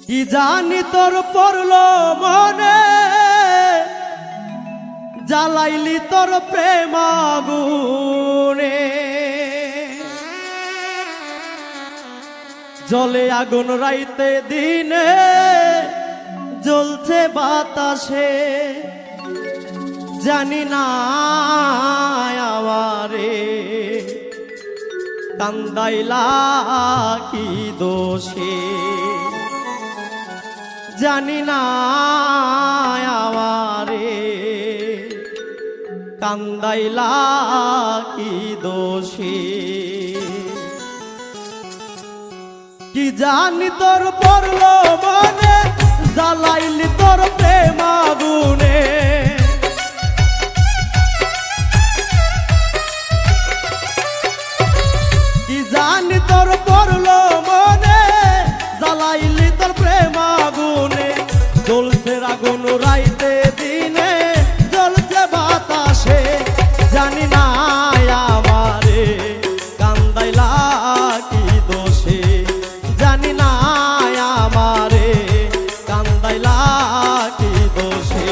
কি জানি তোর পড়লো মনে, জ্বালাইলি তোর প্রেম আগুনে। জলে আগুন রাইতে দিনে, জ্বলছে বাতাসে, জানি না আমারে কান্দাইলা কি দোষে, জানি না আমারে কান্দাইলা কি দোষে। কি জানি তোর পড়লো মনে, জ্বালাইলি তোর প্রেম আগুনে। কি জানি তোর পড়লো মনে, জ্বালাইলি তোর প্রেম আগুনে। জ্বলছে আগুন রাইতে দিনে, জ্বলছে বাতাসে, জানি না আমারে কান্দাইলা কি দোষে, জানি না আমারে কান্দাইলা কি দোষে।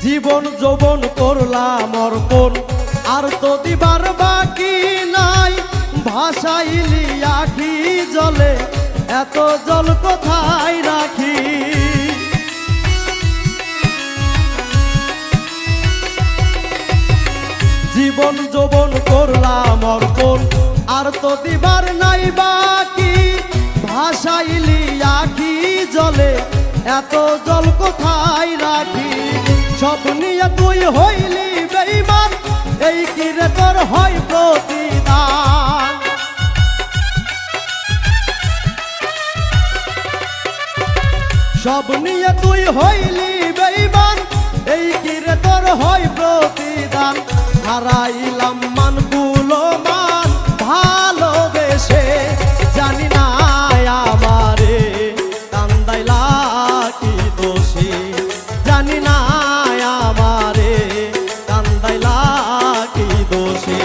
জীবন যৌবন করলাম অর্পণ, আর তো দিবার বাকি নাই। ভাসাইলি আখি জলে, এত জল কোথায় রাখি। জীবন যৌবন করলাম অর্পণ, আর তো দিবার নাই বাকি। ভাসাইলি আখি জলে, এত জল কোথায় রাখি। সব নিয়ে তুই হইলি বেঈমান, এই কি রে তোর হয় প্রতিদান। সব নিয়ে তুই হইলি বেঈমান, এই কি রে তোর হয় প্রতিদান। হারাইলাম মানগুলো মান ভালোবেসে, জানি না আমারে কান্দাইলা কি দোষে, জানি না আমারে কান্দাইলা কি দোষে।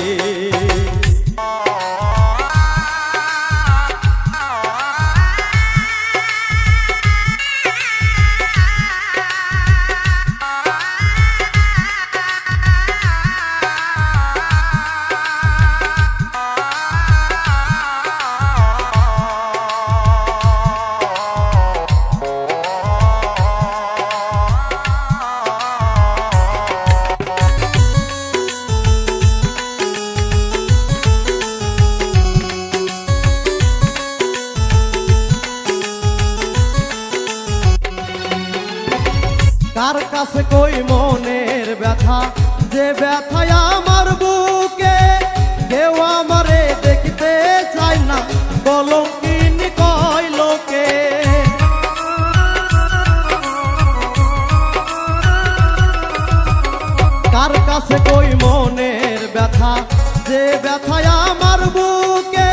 কার কাছে কই মনের ব্যথা, যে ব্যথায় আমার বুকে। কেউ আমারে দেখতে চায় না, কলঙ্কিনী কয় লোকে। কার কাছে কই মনের ব্যথা, যে ব্যথায় আমার বুকে।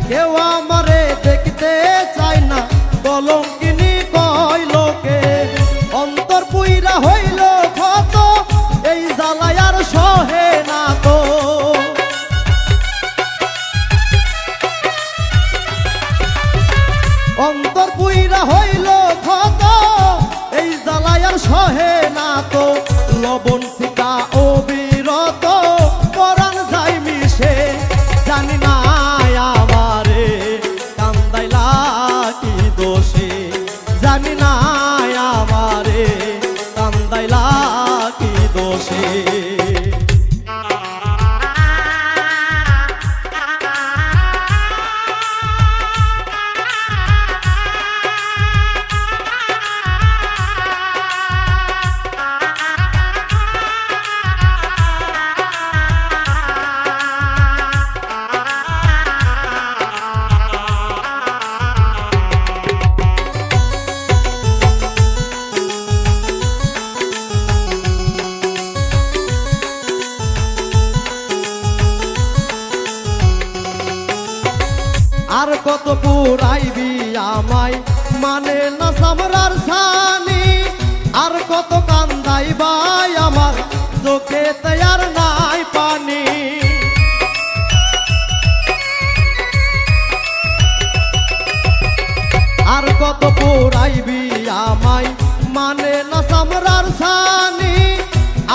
কেউ আমারে দেখতে চায় না, কলঙ্কিনী কয় লোকে। অন্তর পুইরা হইল ক্ষত, এই জ্বালায় আর সহে না তো। অন্তর পুইরা হইল ক্ষত, এই জ্বালায় আর সহে না তো। লবণ সিকা অবিরত, পরাণ যায় মিশে, জানি না আমারে কান্দাইলা কি দোষে। কত পুরাইবি আমায় মানে না সামরার সানি, আর কত কান্দাইবাই আমার চোখে তৈয়ার নাই পানি। আর কত পুরাইবি আমায় মানে না সামরার সানি,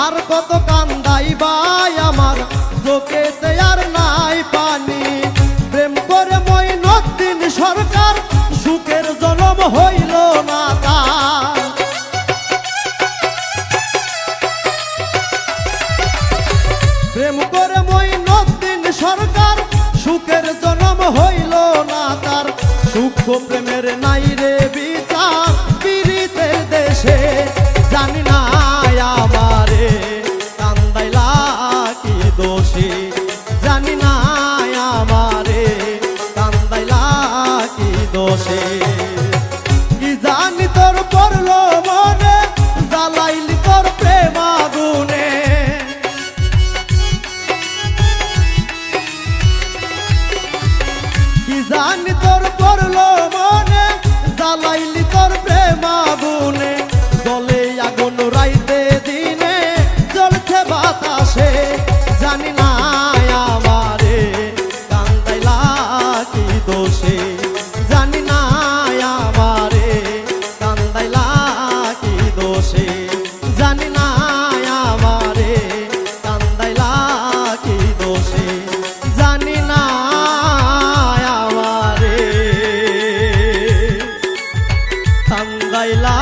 আর কত কান্দাইবাই আমার চোখে তৈয়ার নাই পানি। প্রেম করে মঈনুদ্দিন সরকার সুখের জন্ম হইল না তার। প্রেম করে মঈনুদ্দিন সরকার সুখের জন্ম হইল না তার। সূক্ষ্ম প্রেমের নাই রে বিচার পীড়িতের দেশে, জানি না আমারে কান্দাইলা কি দোষে, জানি না আমারে কান্দাইলা কি দোষে। কি জানি তোর পড়লো মনে জ্বালাইলি তোর প্রেম আগুনে, কি জানি তোর পড়লো মনে জ্বালাইলি তোর প্রেম আগুনে। জলে আগুন রাইতে দিনে জ্বলছে বাতাসে, জানি না আমারে কান্দাইলা কি দোষে, জানি না আমারে কান্দাইলা কি দোষে, জানি না আমারে কান্দাইলা কি দোষে, জানি না আমারে কান্দাইলা